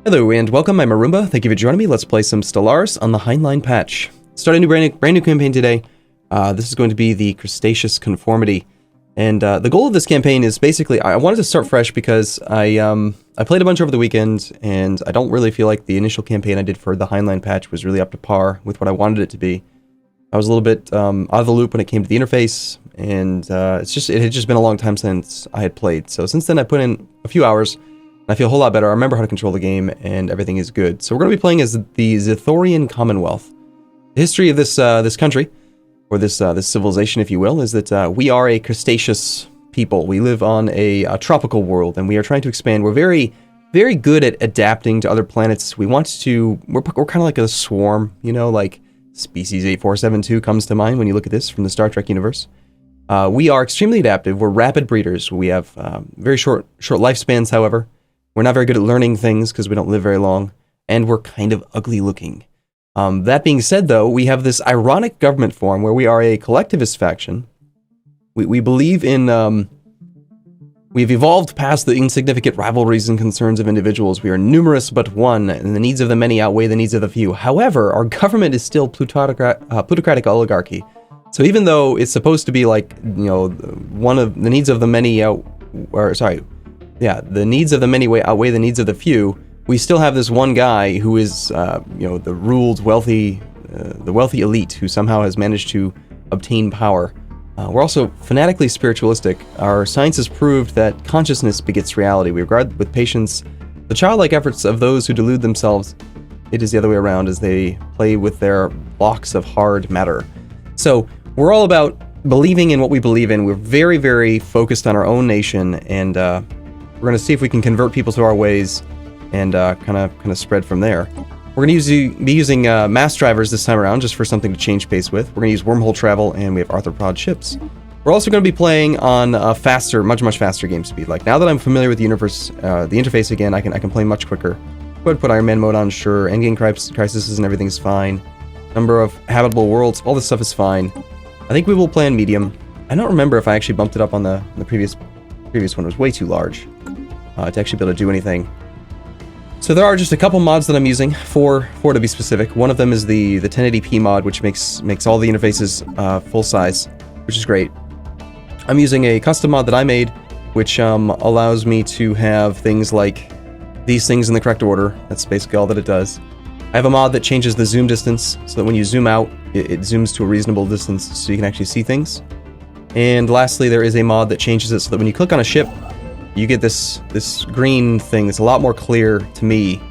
Hello and welcome, I'm Arumba. Thank you for joining me. Let's play some Stellaris on the Heinlein patch. Start a brand new campaign today. This is going to be the Crustaceous Confirmity. And the goal of this campaign is basically, I wanted to start fresh because I played a bunch over the weekend, and I don't really feel like the initial campaign I did for the Heinlein patch was really up to par with what I wanted it to be. I was a little bit out of the loop when it came to the interface, and it had just been a long time since I had played. So since then I put in a few hours, I feel a whole lot better. I remember how to control the game, and everything is good. So we're going to be playing as the Zithorian Commonwealth. The history of this country, or this civilization, if you will, is that we are a crustaceous people. We live on a tropical world, and we are trying to expand. We're very, very good at adapting to other planets. We're kind of like a swarm, you know, like Species 8472 comes to mind when you look at this from the Star Trek universe. We are extremely adaptive. We're rapid breeders. We have very short lifespans, however. We're not very good at learning things because we don't live very long, and we're kind of ugly looking. That being said, though, we have this ironic government form where we are a collectivist faction. We believe in... We've evolved past the insignificant rivalries and concerns of individuals. We are numerous but one, and the needs of the many outweigh the needs of the few. However, our government is still plutocratic oligarchy. So even though it's supposed to be like, you know, one of the needs of the many the needs of the many outweigh the needs of the few, we still have this one guy who is, the the wealthy elite who somehow has managed to obtain power. We're also fanatically spiritualistic. Our science has proved that consciousness begets reality. We regard with patience the childlike efforts of those who delude themselves. It is the other way around as they play with their blocks of hard matter. So we're all about believing in what we believe in. We're very, very focused on our own nation, and we're going to see if we can convert people to our ways and kind of spread from there. We're going to be using mass drivers this time around just for something to change pace with. We're going to use wormhole travel, and we have arthropod ships. We're also going to be playing on a faster, much faster game speed. Like, now that I'm familiar with the universe, the interface again, I can play much quicker. Go ahead and put Iron Man mode on, sure. Endgame crises and everything's fine. Number of habitable worlds, all this stuff is fine. I think we will play on medium. I don't remember if I actually bumped it up on the previous one. It was way too large to actually be able to do anything. So there are just a couple mods that I'm using, four to be specific. One of them is the 1080p mod, which makes all the interfaces full size, which is great. I'm using a custom mod that I made, which allows me to have things like these things in the correct order. That's basically all that it does. I have a mod that changes the zoom distance so that when you zoom out, it zooms to a reasonable distance so you can actually see things. And lastly, there is a mod that changes it so that when you click on a ship, you get this green thing that's a lot more clear to me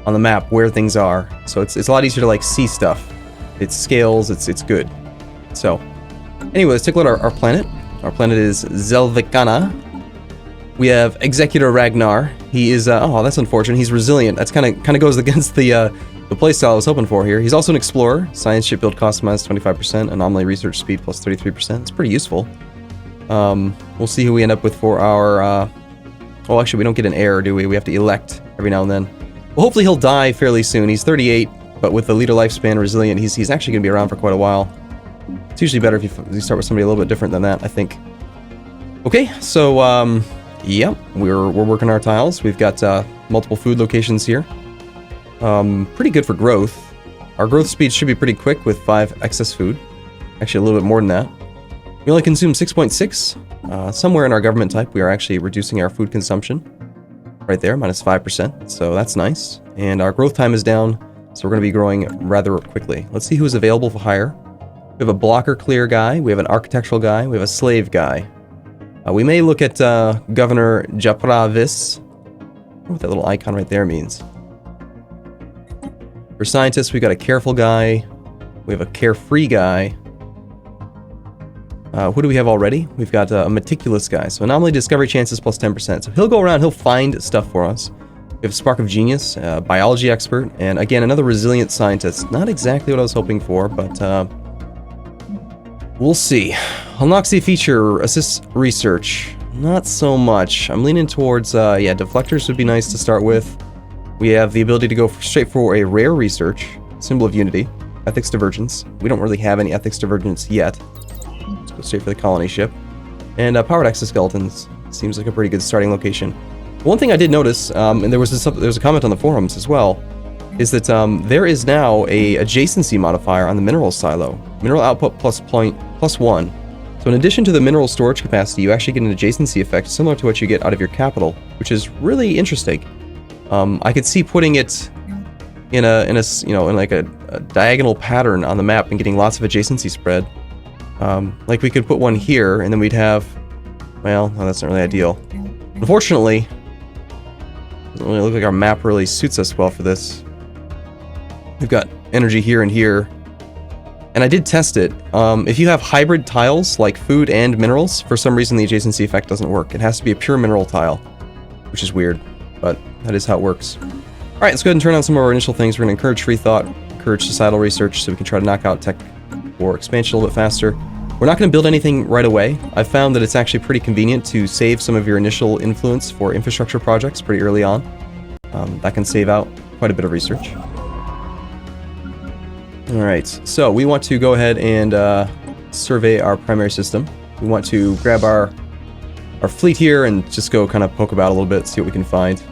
on the map where things are. So it's a lot easier to like see stuff. It scales, it's good. So anyway, let's take a look at our planet. Our planet is Zelvikana. We have Executor Ragnar. He is oh, that's unfortunate. He's resilient. That's kind of goes against the playstyle I was hoping for here. He's also an explorer. Science ship build cost minus 25%. Anomaly research speed plus 33%. It's pretty useful. We'll see who we end up with for our well, actually, we don't get an heir, do we? We have to elect every now and then. Well, hopefully he'll die fairly soon. He's 38, but with the leader lifespan resilient, he's actually going to be around for quite a while. It's usually better if you start with somebody a little bit different than that, I think. Okay, so, yeah, we're working our tiles. We've got multiple food locations here. Pretty good for growth. Our growth speed should be pretty quick with 5 excess food. Actually, a little bit more than that. We only consume 6.6. Somewhere in our government type, we are actually reducing our food consumption. Right there, minus 5%, so that's nice. And our growth time is down, so we're going to be growing rather quickly. Let's see who is available for hire. We have a blocker clear guy, we have an architectural guy, we have a slave guy. We may look at Governor Japravis. I wonder what that little icon right there means. For scientists, we've got a careful guy, we have a carefree guy. Who do we have already? We've got a meticulous guy. So anomaly discovery chances plus 10%. So he'll go around, he'll find stuff for us. We have a spark of genius, biology expert, and again, another resilient scientist. Not exactly what I was hoping for, but we'll see. Holoxy feature assists research. Not so much. I'm leaning towards, yeah, deflectors would be nice to start with. We have the ability to go straight for a rare research, symbol of unity, ethics divergence. We don't really have any ethics divergence yet. Let's go straight for the colony ship. And powered exoskeletons seems like a pretty good starting location. One thing I did notice, and there was a comment on the forums as well, is that there is now a adjacency modifier on the mineral silo. Mineral output +1. So in addition to the mineral storage capacity, you actually get an adjacency effect similar to what you get out of your capital, which is really interesting. I could see putting it in like a diagonal pattern on the map and getting lots of adjacency spread. Like we could put one here, and then we'd have, well, no, that's not really ideal. Unfortunately, it doesn't really look like our map really suits us well for this. We've got energy here and here. And I did test it. If you have hybrid tiles, like food and minerals, for some reason the adjacency effect doesn't work. It has to be a pure mineral tile, which is weird, but that is how it works. Alright, let's go ahead and turn on some of our initial things. We're going to encourage free thought, encourage societal research, so we can try to knock out tech or expansion a little bit faster. We're not going to build anything right away. I've found that it's actually pretty convenient to save some of your initial influence for infrastructure projects pretty early on. That can save out quite a bit of research. Alright, so we want to go ahead and survey our primary system. We want to grab our fleet here and just go kind of poke about a little bit, see what we can find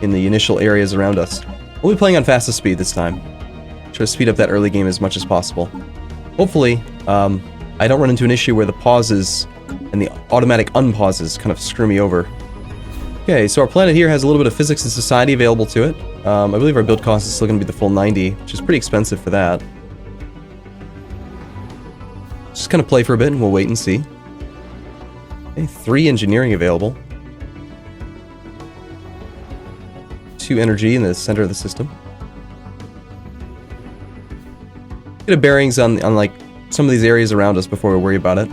in the initial areas around us. We'll be playing on fastest speed this time. Try to speed up that early game as much as possible. Hopefully, I don't run into an issue where the pauses and the automatic unpauses kind of screw me over. Okay, so our planet here has a little bit of physics and society available to it. I believe our build cost is still going to be the full 90, which is pretty expensive for that. Just kind of play for a bit and we'll wait and see. Okay, 3 engineering available. 2 energy in the center of the system. Get a bearings on like some of these areas around us before we worry about it.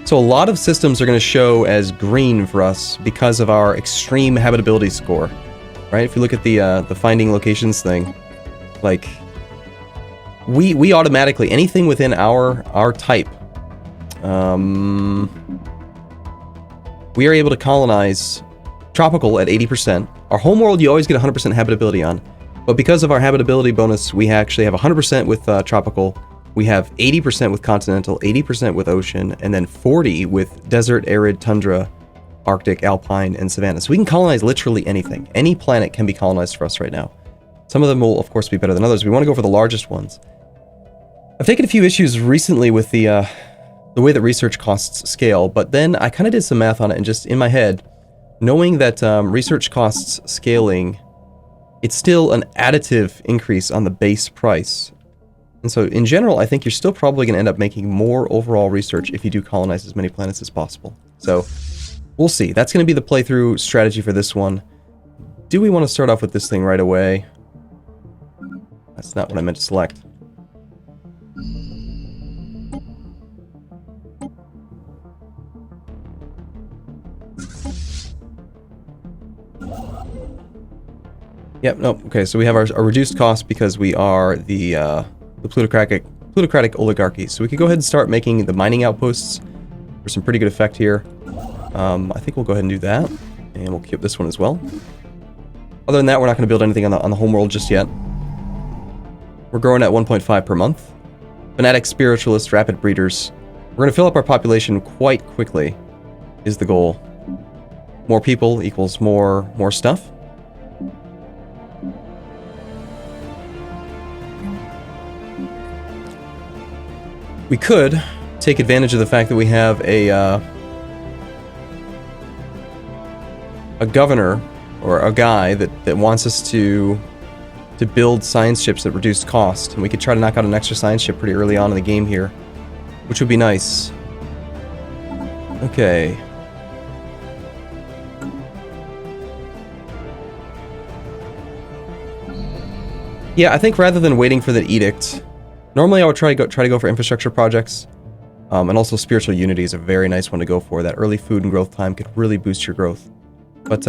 So a lot of systems are going to show as green for us because of our extreme habitability score, right? If you look at the finding locations thing, like we automatically, anything within our type, we are able to colonize tropical at 80%. Our homeworld you always get 100% habitability on. But because of our habitability bonus, we actually have 100% with tropical, we have 80% with continental, 80% with ocean, and then 40 with desert, arid, tundra, Arctic, alpine, and savanna. So we can colonize literally anything. Any planet can be colonized for us right now. Some of them will, of course, be better than others. We want to go for the largest ones. I've taken a few issues recently with the way that research costs scale, but then I kind of did some math on it and just in my head, knowing that research costs scaling, it's still an additive increase on the base price. And so in general, I think you're still probably going to end up making more overall research if you do colonize as many planets as possible. So we'll see. That's going to be the playthrough strategy for this one. Do we want to start off with this thing right away? That's not what I meant to select. Yep, nope. Okay, so we have our reduced cost because we are the plutocratic oligarchy. So we could go ahead and start making the mining outposts for some pretty good effect here. I think we'll go ahead and do that, and we'll keep this one as well. Other than that, we're not going to build anything on the homeworld just yet. We're growing at 1.5 per month. Fanatic spiritualists, rapid breeders. We're going to fill up our population quite quickly, is the goal. More people equals more stuff. We could take advantage of the fact that we have a governor or a guy that wants us to build science ships at reduced cost, and we could try to knock out an extra science ship pretty early on in the game here, which would be nice. Okay. Yeah, I think rather than waiting for the edict, normally I would try to go for infrastructure projects, and also spiritual unity is a very nice one to go for. That early food and growth time could really boost your growth. But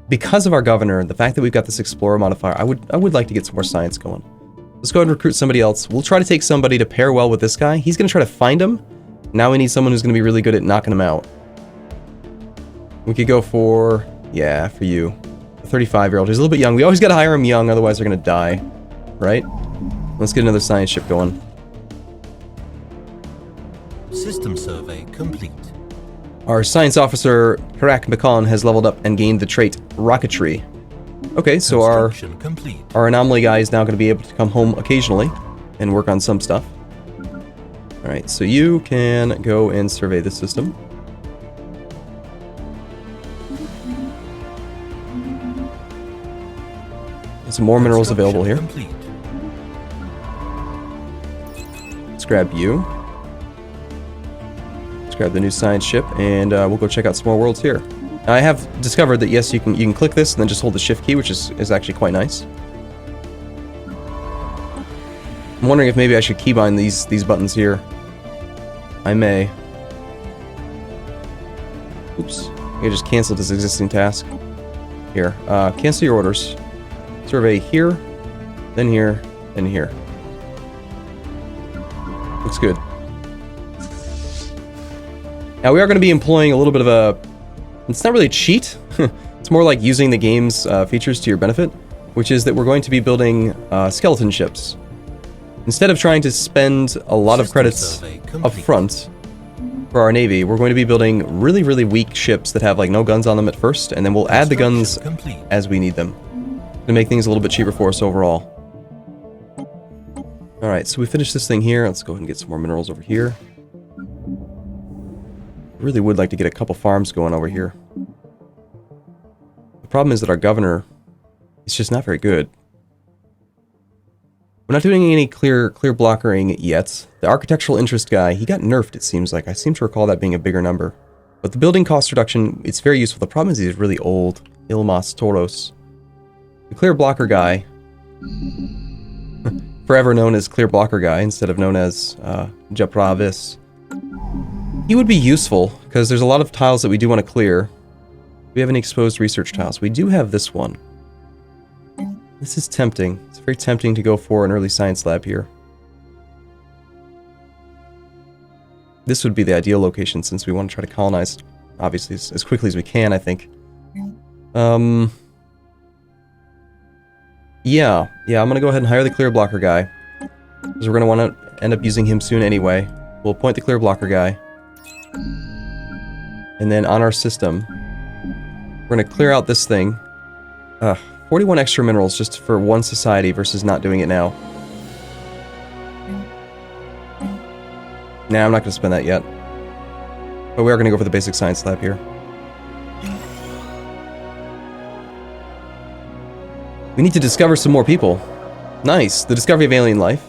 because of our governor and the fact that we've got this explorer modifier, I would like to get some more science going. Let's go ahead and recruit somebody else. We'll try to take somebody to pair well with this guy. He's going to try to find him. Now we need someone who's going to be really good at knocking him out. We could go for, yeah, for you. A 35-year-old. He's a little bit young. We always got to hire him young, otherwise they're going to die. Right? Let's get another science ship going. System survey complete. Our science officer, Karak Mikon, has leveled up and gained the trait Rocketry. Okay, so our anomaly guy is now going to be able to come home occasionally and work on some stuff. Alright, so you can go and survey the system. There's some more minerals available here. Let's grab you. Let's grab the new science ship, and we'll go check out some more worlds here. I have discovered that yes, you can click this and then just hold the shift key, which is actually quite nice. I'm wondering if maybe I should keybind these buttons here. I may. Oops. I just canceled this existing task. Here. Cancel your orders. Survey here, then here, then here. Looks good. Now we are going to be employing a little bit of a... It's not really a cheat. It's more like using the game's features to your benefit, which is that we're going to be building skeleton ships. Instead of trying to spend a lot of credits up front for our navy, we're going to be building really, really weak ships that have like no guns on them at first, and then we'll add the guns as we need them to make things a little bit cheaper for us overall. Alright, so we finished this thing here. Let's go ahead and get some more minerals over here. Really would like to get a couple farms going over here. The problem is that our governor is just not very good. We're not doing any clear blockering yet. The architectural interest guy, he got nerfed, it seems like. I seem to recall that being a bigger number. But the building cost reduction, it's very useful. The problem is he's really old. Ilmas Toros. The clear blocker guy, forever known as clear blocker guy instead of known as Japravis. He would be useful, because there's a lot of tiles that we do want to clear. Do we have any exposed research tiles? We do have this one. This is tempting. It's very tempting to go for an early science lab here. This would be the ideal location since we want to try to colonize, obviously, as quickly as we can, I think. Yeah, I'm going to go ahead and hire the clear blocker guy. Because we're going to want to end up using him soon anyway. We'll appoint the clear blocker guy. And then on our system, we're going to clear out this thing. 41 extra minerals just for one society versus not doing it now. Nah, I'm not going to spend that yet. But we are going to go for the basic science lab here. We need to discover some more people. Nice, the discovery of alien life.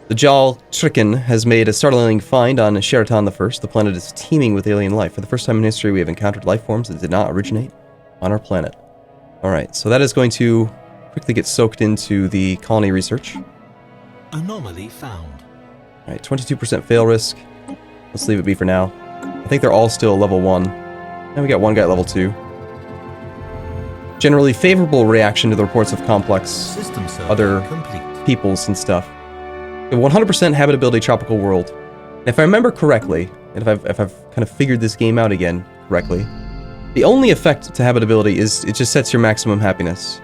The Jal Tricken has made a startling find on Sheraton I. The planet is teeming with alien life. For the first time in history, we have encountered life forms that did not originate on our planet. Alright, so that is going to quickly get soaked into the colony research. Anomaly found. Alright, 22% fail risk. Let's leave it be for now. I think they're all still level 1. And we got one guy at level 2. Generally favorable reaction to the reports of complex other peoples and stuff. A 100% habitability tropical world. And if I remember correctly, and if I've kind of figured this game out again correctly, the only effect to habitability is it just sets your maximum happiness.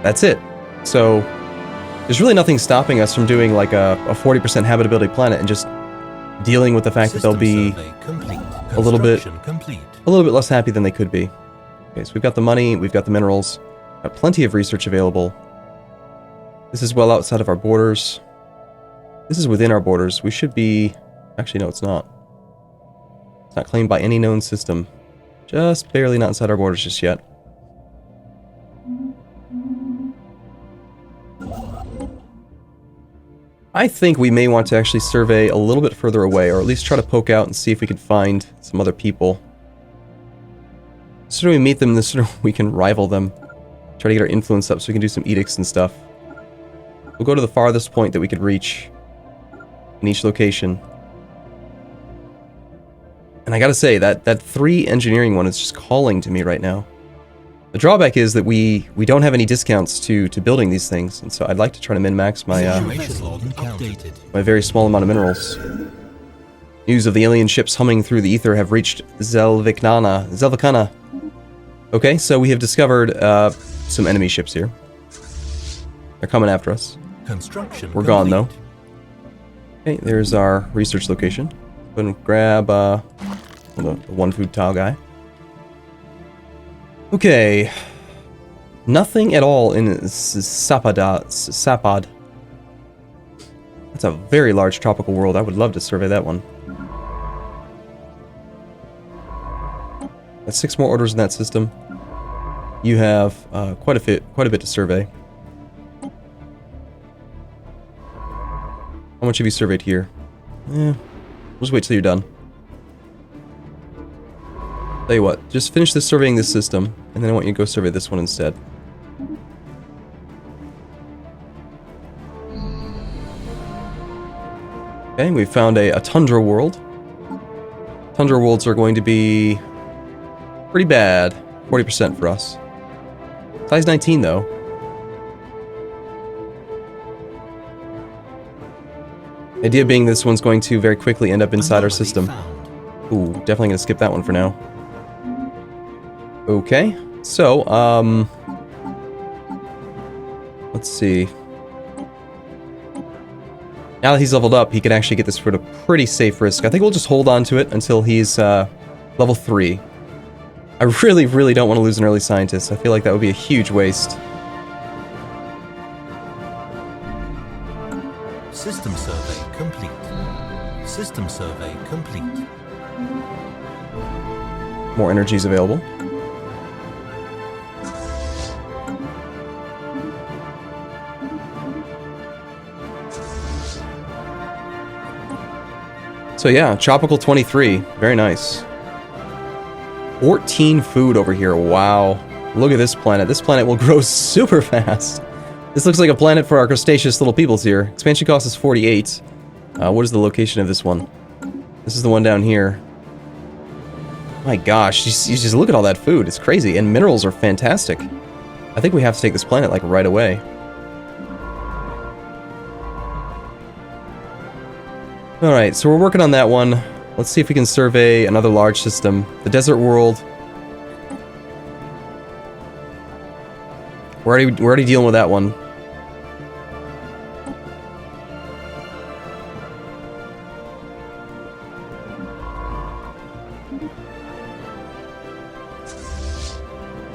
That's it. So there's really nothing stopping us from doing like a 40% habitability planet and just dealing with the fact that they'll be a little bit less happy than they could be. Okay, so we've got the money, we've got the minerals, got plenty of research available. This is well outside of our borders. This is within our borders. We should be... Actually, no, it's not. It's not claimed by any known system. Just barely not inside our borders just yet. I think we may want to actually survey a little bit further away, or at least try to poke out and see if we can find some other people. The sooner we meet them, the sooner we can rival them. Try to get our influence up so we can do some edicts and stuff. We'll go to the farthest point that we could reach in each location. And I gotta say, that 3 engineering one is just calling to me right now. The drawback is that we don't have any discounts to building these things, and so I'd like to try to min-max my my very small amount of minerals. News of the alien ships humming through the ether have reached Zelvikana. Okay, so we have discovered some enemy ships here. They're coming after us. We're gone though. Okay, there's our research location. Go ahead and grab The one food tile guy. Okay. Nothing at all in Sapad. That's a very large tropical world. I would love to survey that one. That's 6 more orders in that system. You have quite a bit to survey. How much have you surveyed here? We'll just wait till you're done. Tell you what, just finish this surveying this system, and then I want you to go survey this one instead. Okay, we found a tundra world. Tundra worlds are going to be pretty bad. 40% for us. Size 19 though. The idea being this one's going to very quickly end up inside our system. Ooh, definitely gonna skip that one for now. Okay, so, let's see. Now that he's leveled up, he can actually get this for a pretty safe risk. I think we'll just hold on to it until he's level 3. I really, really don't want to lose an early scientist. I feel like that would be a huge waste. System survey complete. System survey complete. More energies available. So yeah, Tropical 23. Very nice. 14 food over here. Wow. Look at this planet. This planet will grow super fast. This looks like a planet for our crustaceous little peoples here. Expansion cost is 48. What is the location of this one? This is the one down here. My gosh, you just look at all that food. It's crazy. And minerals are fantastic. I think we have to take this planet like right away. Alright, so we're working on that one. Let's see if we can survey another large system. The desert world. We're already dealing with that one.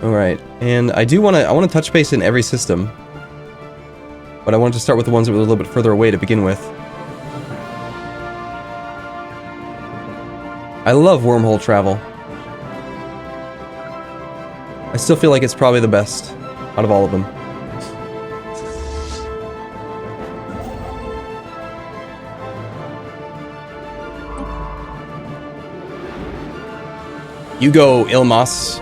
Alright, and I want to touch base in every system. But I wanted to start with the ones that were a little bit further away to begin with. I love wormhole travel. I still feel like it's probably the best out of all of them. You go, Ilmas.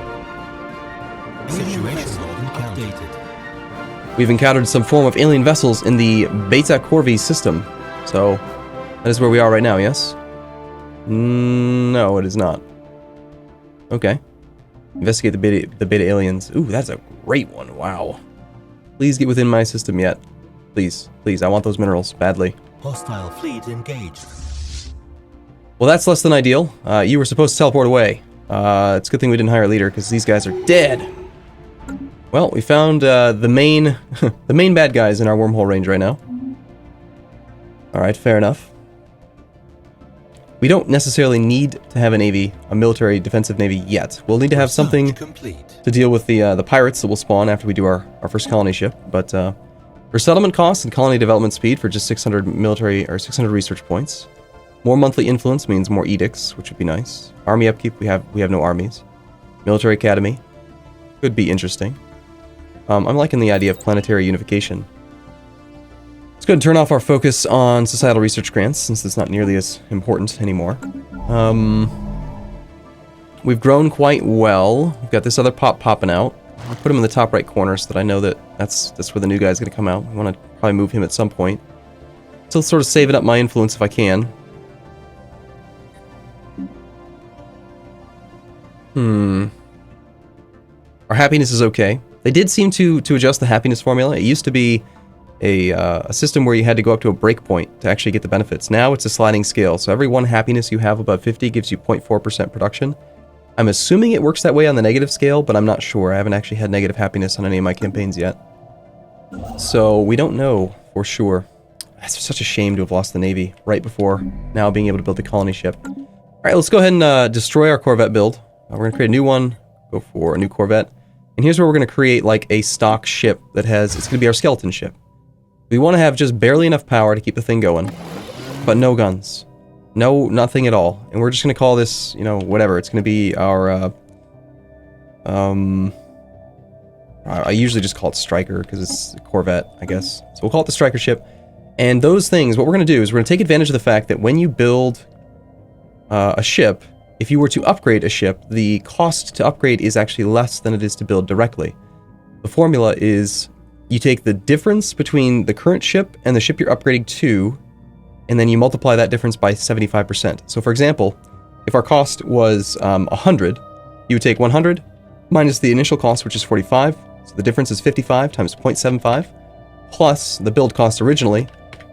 Situation updated. We've encountered some form of alien vessels in the Beta Corvi system. So, that is where we are right now, yes? No, it is not. Okay. Investigate the beta aliens. Ooh, that's a great one. Wow. Please get within my system yet. Please, please. I want those minerals badly. Hostile fleet engaged. Well, that's less than ideal. You were supposed to teleport away. It's a good thing we didn't hire a leader because these guys are dead. Well, we found the main the main bad guys in our wormhole range right now. All right, fair enough. We don't necessarily need to have a navy, a military defensive navy yet. We'll need to have something to deal with the pirates that will spawn after we do our first colony ship. But for settlement costs and colony development speed for just 600 military or 600 research points, more monthly influence means more edicts, which would be nice. Army upkeep, we have no armies. Military academy could be interesting. I'm liking the idea of planetary unification. Let's go ahead and turn off our focus on societal research grants, since it's not nearly as important anymore. We've grown quite well. We've got this other popping out. I'll put him in the top right corner so that I know that that's where the new guy's going to come out. I want to probably move him at some point. Still sort of saving up my influence if I can. Our happiness is okay. They did seem to adjust the happiness formula. It used to be a system where you had to go up to a breakpoint to actually get the benefits. Now it's a sliding scale, so every one happiness you have above 50 gives you 0.4% production. I'm assuming it works that way on the negative scale, but I'm not sure. I haven't actually had negative happiness on any of my campaigns yet. So we don't know for sure. It's such a shame to have lost the Navy right before now being able to build the colony ship. right, let's go ahead and destroy our Corvette build. We're going to create a new one. Go for a new Corvette. And here's where we're going to create like a stock ship that has... It's going to be our skeleton ship. We want to have just barely enough power to keep the thing going. But no guns. No, nothing at all. And we're just going to call this, you know, whatever. It's going to be our... I usually just call it Striker because it's a Corvette, I guess. So we'll call it the Striker ship. And those things, what we're going to do is we're going to take advantage of the fact that when you build a ship, if you were to upgrade a ship, the cost to upgrade is actually less than it is to build directly. The formula is you take the difference between the current ship and the ship you're upgrading to, and then you multiply that difference by 75%. So for example, if our cost was 100, you would take 100 minus the initial cost, which is 45. So the difference is 55 times 0.75, plus the build cost originally,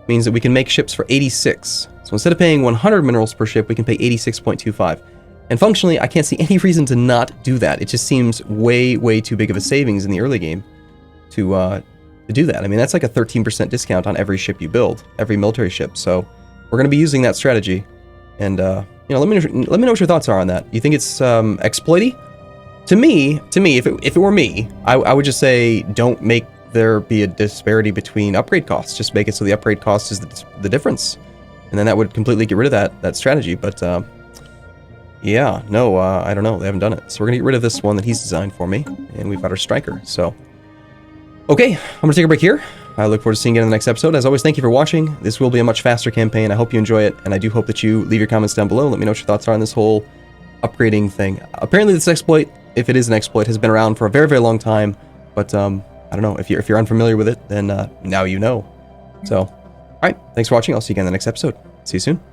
means that we can make ships for 86. So instead of paying 100 minerals per ship, we can pay 86.25. And functionally, I can't see any reason to not do that. It just seems way, way too big of a savings in the early game to do that. I mean, that's like a 13% discount on every ship you build, every military ship. So we're going to be using that strategy. And, you know, let me know what your thoughts are on that. You think it's exploity? To me, if it were me, I would just say don't make there be a disparity between upgrade costs. Just make it so the upgrade cost is the difference. And then that would completely get rid of that strategy. But, yeah, no, I don't know. They haven't done it. So we're going to get rid of this one that he's designed for me. And we've got our Striker. So, okay, I'm going to take a break here. I look forward to seeing you in the next episode. As always, thank you for watching. This will be a much faster campaign. I hope you enjoy it. And I do hope that you leave your comments down below. Let me know what your thoughts are on this whole upgrading thing. Apparently this exploit, if it is an exploit, has been around for a very, very long time. But, I don't know. If you're unfamiliar with it, then now you know. So, alright, thanks for watching. I'll see you again in the next episode. See you soon.